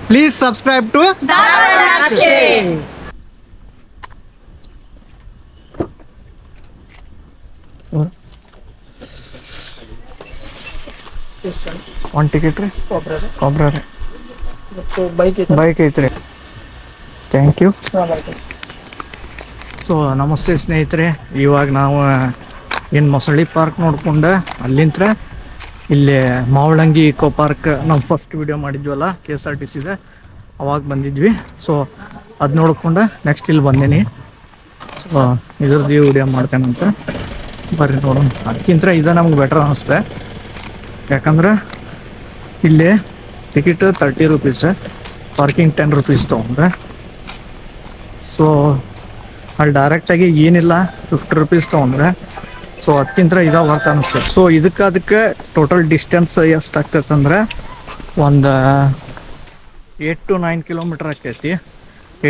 Please subscribe to Dharwad. One ticket ರೀ ಒಬ್ರ ರೀ ಬೈಕ್ ಐತ್ರಿ ಥ್ಯಾಂಕ್ ಯು. ಸೊ ನಮಸ್ತೆ ಸ್ನೇಹಿತರೆ, ಇವಾಗ ನಾವು ಏನು ಮೊಸಳಿ ಪಾರ್ಕ್ ನೋಡ್ಕೊಂಡು ಅಲ್ಲಿಂದ ಇಲ್ಲಿ ಮಾವಳಂಗಿ ಇಕೋ ಪಾರ್ಕ್ ನಾವು ಫಸ್ಟ್ ವಿಡಿಯೋ ಮಾಡಿದ್ವಲ್ಲ KSRTCದೆ ಅವಾಗ ಬಂದಿದ್ವಿ. ಸೊ ಅದು ನೋಡ್ಕೊಂಡು ನೆಕ್ಸ್ಟ್ ಇಲ್ಲಿ ಬಂದೀನಿ. ಸೊ ಇದ್ರದ್ದು ವಿಡಿಯೋ ಮಾಡ್ತೇನಂತ ಬರ್ರಿ ನೋಡೋಣ. ಅದಕ್ಕಿಂತ ಇದು ನಮ್ಗೆ ಬೆಟರ್ ಅನ್ನಿಸ್ತೆ, ಯಾಕಂದ್ರೆ ಇಲ್ಲಿ ಟಿಕೆಟ್ 30 ರೂಪೀಸ್, ಪಾರ್ಕಿಂಗ್ 10 ರೂಪೀಸ್ ತೊಗೊಂಡ್ರೆ. ಸೊ ಅಲ್ಲಿ ಡೈರೆಕ್ಟಾಗಿ ಏನಿಲ್ಲ 50 ರೂಪೀಸ್ ತೊಗೊಂಡ್ರೆ. ಸೊ ಅದಕ್ಕಿಂತ ಇದು ವರ್ತ್ ಅನ್ನಿಸ್ತದೆ. ಸೊ ಅದಕ್ಕೆ ಟೋಟಲ್ ಡಿಸ್ಟೆನ್ಸ್ ಎಷ್ಟು ಆಗ್ತೈತೆ ಅಂದ್ರೆ ಒಂದು 8 to 9 ಕಿಲೋಮೀಟ್ರ್ ಆಕೈತಿ.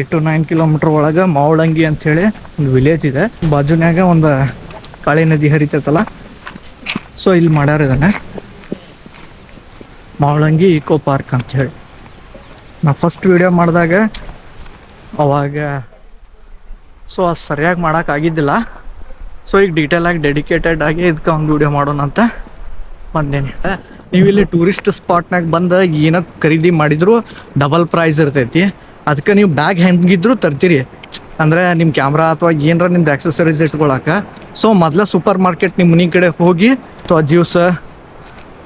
8 to 9 ಕಿಲೋಮೀಟ್ರ್ ಒಳಗೆ ಮಾವಳಂಗಿ ಅಂಥೇಳಿ ಒಂದು ವಿಲೇಜ್ ಇದೆ. ಬಾಜುನ್ಯಾಗ ಒಂದು ಕಾಳಿ ನದಿ ಹರಿತೈತಲ್ಲ, ಸೊ ಇಲ್ಲಿ ಮಾಡ್ಯಾರ ಇದನ್ನು ಮಾವಳಂಗಿ ಇಕೋ ಪಾರ್ಕ್ ಅಂಥೇಳಿ. ನಾ ಫಸ್ಟ್ ವಿಡಿಯೋ ಮಾಡಿದಾಗ ಅವಾಗ ಸೊ ಅದು ಸರಿಯಾಗಿ ಮಾಡೋಕ್ಕಾಗಿದ್ದಿಲ್ಲ. ಸೊ ಈಗ ಡೀಟೇಲಾಗಿ ಡೆಡಿಕೇಟೆಡ್ ಆಗಿ ಇದಕ್ಕೆ ಒಂದು ವಿಡಿಯೋ ಮಾಡೋಣ ಅಂತ ಬಂದೇನೆ. ನೀವು ಇಲ್ಲಿ ಟೂರಿಸ್ಟ್ ಸ್ಪಾಟ್ನಾಗ ಬಂದು ಏನೋ ಖರೀದಿ ಮಾಡಿದ್ರು ಡಬಲ್ ಪ್ರೈಸ್ ಇರ್ತೈತಿ. ಅದಕ್ಕೆ ನೀವು ಬ್ಯಾಗ್ ಹೆಂಗಿದ್ರು ತರ್ತೀರಿ ಅಂದರೆ ನಿಮ್ಮ ಕ್ಯಾಮ್ರಾ ಅಥವಾ ಏನರ ನಿಮ್ದು ಆಕ್ಸೆಸರೀಸ್ ಇಟ್ಕೊಳಕ್ಕೆ. ಸೊ ಮೊದಲ ಸೂಪರ್ ಮಾರ್ಕೆಟ್ ನಿಮ್ಮ ಮನೆ ಕಡೆ ಹೋಗಿ ಅಥವಾ ಜ್ಯೂಸ್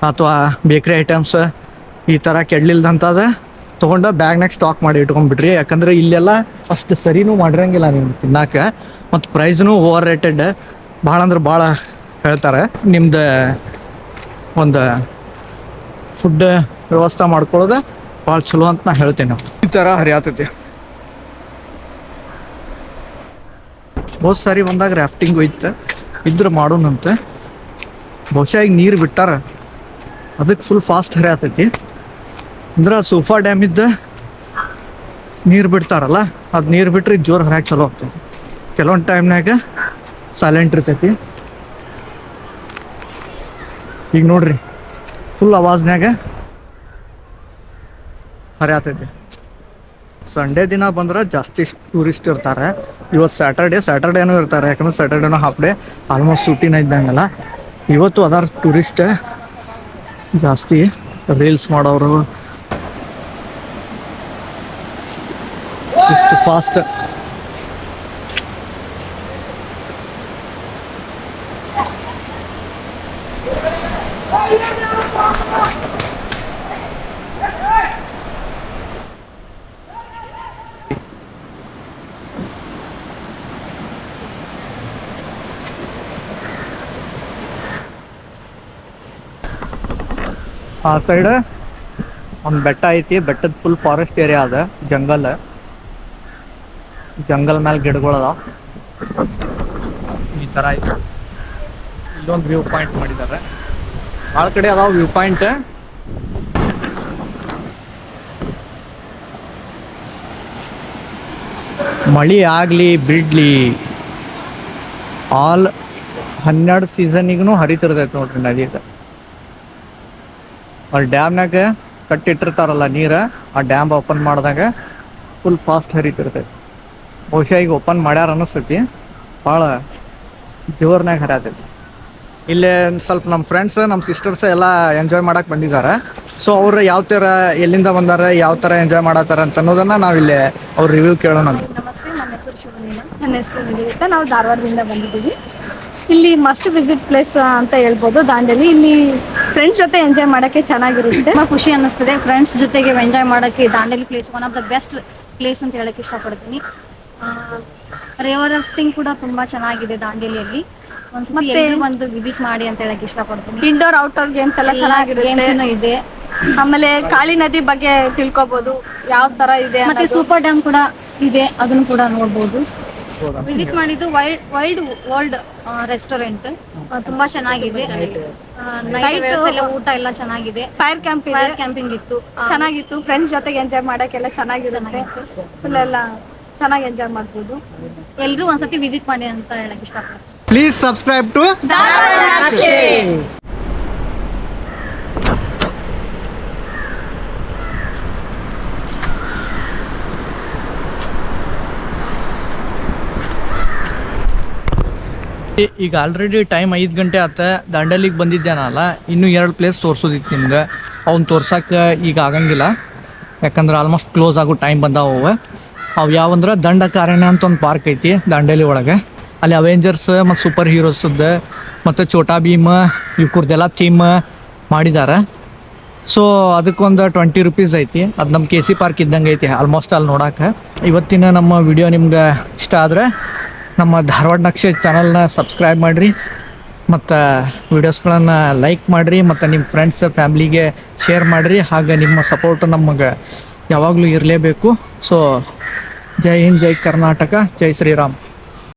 ಅಥವಾ ಬೇಕ್ರಿ ಐಟಮ್ಸ್ ಈ ಥರ ಕೆಡ್ಲಿಲ್ದಂಥದ್ದು ತೊಗೊಂಡು ಬ್ಯಾಗ್ನಾಗ ಸ್ಟಾಕ್ ಮಾಡಿ ಇಟ್ಕೊಂಡ್ಬಿಡ್ರಿ. ಯಾಕಂದರೆ ಇಲ್ಲೆಲ್ಲ ಅಷ್ಟು ಸರಿನೂ ಮಾಡಿರಂಗಿಲ್ಲ ನೀವು ತಿನ್ನಕ್ಕೆ, ಮತ್ತು ಪ್ರೈಸ್ನೂ ಓವರ್ ರೇಟೆಡ್ ಭಾಳ ಅಂದ್ರೆ ಭಾಳ ಹೇಳ್ತಾರೆ. ನಿಮ್ದು ಒಂದು ಫುಡ್ ವ್ಯವಸ್ಥೆ ಮಾಡ್ಕೊಳ್ಳೋದು ಭಾಳ ಚಲೋ ಅಂತ ನಾ ಹೇಳ್ತೇನೆ. ಈ ಥರ ಹರಿಯಾತೈತಿ. ಬಹುತ್ ಸಾರಿ ಬಂದಾಗ ರಾಫ್ಟಿಂಗ್ ಹೋಯ್ತು ಇದ್ರೆ ಮಾಡೋಣಂತೆ. ಬಹುಶಃ ಈಗ ನೀರು ಬಿಟ್ಟಾರ, ಅದಕ್ಕೆ ಫುಲ್ ಫಾಸ್ಟ್ ಹರಿಯಾತೈತಿ. ಅಂದ್ರೆ ಸೋಫಾ ಡ್ಯಾಮಿದ್ದು ನೀರು ಬಿಡ್ತಾರಲ್ಲ, ಅದು ನೀರು ಬಿಟ್ಟರೆ ಜೋರು ಹರಿಯಾಕೆ ಚಲೋ ಆಗ್ತೈತಿ. ಕೆಲವೊಂದು ಟೈಮ್ನಾಗ ಸೈಲೆಂಟ್ ಇರ್ತೈತಿ. ಈಗ ನೋಡ್ರಿ ಫುಲ್ ಆವಾಜ್ನಾಗ ಹರಿಯಾತೈತಿ. ಸಂಡೇ ದಿನ ಬಂದ್ರೆ ಜಾಸ್ತಿ ಟೂರಿಸ್ಟ್ ಇರ್ತಾರೆ. ಇವತ್ತು ಸ್ಯಾಟರ್ಡೇನೂ ಇರ್ತಾರೆ, ಯಾಕಂದ್ರೆ ಸ್ಯಾಟರ್ಡೇನೂ ಹಾಫ್ ಡೇ ಆಲ್ಮೋಸ್ಟ್ ಸೂಟಿನ ಇದ್ದಂಗೆಲ್ಲ. ಇವತ್ತು ಅದಾರ ಟೂರಿಸ್ಟ್ ಜಾಸ್ತಿ, ರೀಲ್ಸ್ ಮಾಡೋರು ಇಷ್ಟು ಫಾಸ್ಟ್. ಆ ಸೈಡ್ ಒಂದು ಬೆಟ್ಟ ಐತಿ, ಬೆಟ್ಟದ ಫುಲ್ ಫಾರೆಸ್ಟ್ ಏರಿಯಾ ಅದ, ಜಂಗಲ್ ಮೇಲೆ ಗಿಡಗಳದ ಈ ಥರ ಐತಿ. ಇಲ್ಲೊಂದು ವ್ಯೂ ಪಾಯಿಂಟ್ ಮಾಡಿದ್ದಾರೆ. ಭಾಳ ಕಡೆ ಅದಾವ ವ್ಯೂ ಪಾಯಿಂಟ್. ಮಳೆ ಆಗಲಿ ಬಿಡ್ಲಿ ಆಲ್ 12 ಸೀಸನಿಗೂ ಹರಿತಿರ್ತೈತೆ ನೋಡ್ರಿ ನದಿಗೆ. ಅಲ್ಲಿ ಡ್ಯಾಮ್ನಾಗ ಕಟ್ಟಿಟ್ಟಿರ್ತಾರಲ್ಲ ನೀರು, ಆ ಡ್ಯಾಮ್ ಓಪನ್ ಮಾಡಿದಾಗ ಫುಲ್ ಫಾಸ್ಟ್ ಹರಿತಿರ್ತೈತಿ. ಬಹುಶಃ ಈಗ ಓಪನ್ ಮಾಡ್ಯಾರ ಅನ್ನಿಸ್ತೈತಿ, ಭಾಳ ಜೋರ್ನಾಗ ಹರಿಯಾತೈತಿ. ಇಲ್ಲೇ ಸ್ವಲ್ಪ ನಮ್ಮ ಫ್ರೆಂಡ್ಸ್ ನಮ್ಮ ಸಿಸ್ಟರ್ಸ್ ಎಲ್ಲ ಎಂಜಾಯ್ ಮಾಡಕ್ಕೆ ಬಂದಿದ್ದಾರೆ. ಸೊ ಅವ್ರು ಯಾವ ಥರ ಎಲ್ಲಿಂದ ಬಂದಾರ, ಯಾವ ಥರ ಎಂಜಾಯ್ ಮಾಡತ್ತಾರ ಅಂತ ಅನ್ನೋದನ್ನು ನಾವಿಲ್ಲಿ ಅವ್ರ ರಿವ್ಯೂ ಕೇಳೋಣ. ನಮಸ್ತೆ, ನನ್ನ ಹೆಸರು ಶಿವನೀಲ. ನನ್ನ ಹೆಸರು ನಿವೇದಿತಾ. ನಾವು ಧಾರವಾಡದಿಂದ ಬಂದಿದ್ದೀವಿ. ಇಲ್ಲಿ ಮಸ್ಟ್ ವಿಸಿಟ್ ಪ್ಲೇಸ್ ಅಂತ ಹೇಳ್ಬೋದು ದಾಂಡೇಲಿ. ಇಲ್ಲಿ ಫ್ರೆಂಡ್ಸ್ ಜೊತೆ ಎಂಜಾಯ್ ಮಾಡೋಕ್ಕೆ ಚೆನ್ನಾಗಿರುತ್ತೆ, ತುಂಬ ಖುಷಿ ಅನ್ನಿಸ್ತದೆ. ಫ್ರೆಂಡ್ಸ್ ಜೊತೆಗೆ ಎಂಜಾಯ್ ಮಾಡೋಕ್ಕೆ Dandeli place one of the best place ಅಂತ ಹೇಳಕ್ಕೆ ಇಷ್ಟಪಡ್ತೀನಿ. ರಿವರ್ ರಾಫ್ಟಿಂಗ್ ಕೂಡ ತುಂಬಾ ಚೆನ್ನಾಗಿದೆ ದಾಂಡೇಲಿಯಲ್ಲಿ. ಮತ್ತೆ ಒಂದು ವಿಸಿಟ್ ಮಾಡಿ ಅಂತ ಹೇಳಕ್ಕೆ ಇಷ್ಟಪಡ್ತೀನಿ. ಇಂಡೋರ್ ಔಟ್ಡೋರ್ ಗೇಮ್ಸ್ ಎಲ್ಲ ಚೆನ್ನಾಗಿರುತ್ತೆ ಇದೆ. ಆಮೇಲೆ ಕಾಳಿ ನದಿ ಬಗ್ಗೆ ತಿಳ್ಕೊಬಹುದು, ಯಾವ ತರ ಇದೆ. ಮತ್ತೆ ಸೂಪರ್ ಡ್ಯಾಮ್ ಕೂಡ ಇದೆ, ಅದನ್ನು ಕೂಡ ನೋಡ್ಬೋದು. ವಿಸಿಟ್ ಮಾಡಿದ್ದು ವರ್ಲ್ಡ್ ರೆಸ್ಟೋರೆಂಟ್ ತುಂಬಾ ಚೆನ್ನಾಗಿದೆ. ಊಟ ಎಲ್ಲ ಚೆನ್ನಾಗಿದೆ. ಫೈರ್ ಕ್ಯಾಂಪಿಂಗ್ ಇತ್ತು, ಚೆನ್ನಾಗಿತ್ತು. ಫ್ರೆಂಡ್ಸ್ ಜೊತೆಗೆ ಎಂಜಾಯ್ ಮಾಡಕ್ಕೆಲ್ಲ ಚೆನ್ನಾಗಿರುತ್ತೆ. ಫುಲ್ ಎಲ್ಲ ಚೆನ್ನಾಗಿ ಎಂಜಾಯ್ ಮಾಡ್ಬೋದು. ಎಲ್ರೂ ಒಂದ್ಸತಿ ವಿಸಿಟ್ ಮಾಡಿ ಅಂತ ಹೇಳಕ್ ಇಷ್ಟಪಡ್ತೀನಿ. ಪ್ಲೀಸ್ ಸಬ್ಸ್ಕ್ರೈಬ್ ಟು ಈಗ ಆಲ್ರೆಡಿ ಟೈಮ್ 5 ಗಂಟೆ ಆತ, ದಾಂಡೇಲಿಗೆ ಬಂದಿದ್ದೇನಲ್ಲ, ಇನ್ನೂ 2 ಪ್ಲೇಸ್ ತೋರಿಸೋದಿತ್ತು ನಿಮ್ಗೆ. ಅವ್ನು ತೋರ್ಸಕ್ಕೆ ಈಗ ಆಗಂಗಿಲ್ಲ, ಯಾಕಂದ್ರೆ ಆಲ್ಮೋಸ್ಟ್ ಕ್ಲೋಸ್ ಆಗೋ ಟೈಮ್ ಬಂದಾವ. ಅವು ಯಾವಂದ್ರೆ ದಂಡಕಾರಣ್ಯ ಅಂತ ಒಂದು ಪಾರ್ಕ್ ಐತಿ ದಾಂಡೇಲಿ ಒಳಗೆ. ಅಲ್ಲಿ ಅವೆಂಜರ್ಸ್ ಮತ್ತು ಸೂಪರ್ ಹೀರೋಸದ್ದು ಮತ್ತು ಛೋಟಾ ಭೀಮ್ ಇವ್ರದ್ದೆಲ್ಲ ಥೀಮ್ ಮಾಡಿದ್ದಾರೆ. ಸೊ ಅದಕ್ಕೊಂದು 20 ರೂಪೀಸ್ ಐತಿ. ಅದು ನಮ್ಮ KC ಪಾರ್ಕ್ ಇದ್ದಂಗೆ ಐತಿ ಆಲ್ಮೋಸ್ಟ್ ಅಲ್ಲಿ ನೋಡೋಕೆ. ಇವತ್ತಿನ ನಮ್ಮ ವಿಡಿಯೋ ನಿಮ್ಗೆ ಇಷ್ಟ ಆದರೆ ನಮ್ಮ ಧಾರವಾಡ ನಕ್ಷೆ ಚಾನಲ್ನ ಸಬ್ಸ್ಕ್ರೈಬ್ ಮಾಡಿರಿ, ಮತ್ತು ವೀಡಿಯೋಸ್ಗಳನ್ನು ಲೈಕ್ ಮಾಡಿರಿ, ಮತ್ತು ನಿಮ್ಮ ಫ್ರೆಂಡ್ಸ್ ಫ್ಯಾಮ್ಲಿಗೆ ಶೇರ್ ಮಾಡಿರಿ. ಹಾಗೆ ನಿಮ್ಮ ಸಪೋರ್ಟ್ ನಮಗೆ ಯಾವಾಗಲೂ ಇರಲೇಬೇಕು. ಸೊ ಜೈ ಹಿಂದ್, ಜೈ ಕರ್ನಾಟಕ, ಜೈ ಶ್ರೀರಾಮ್.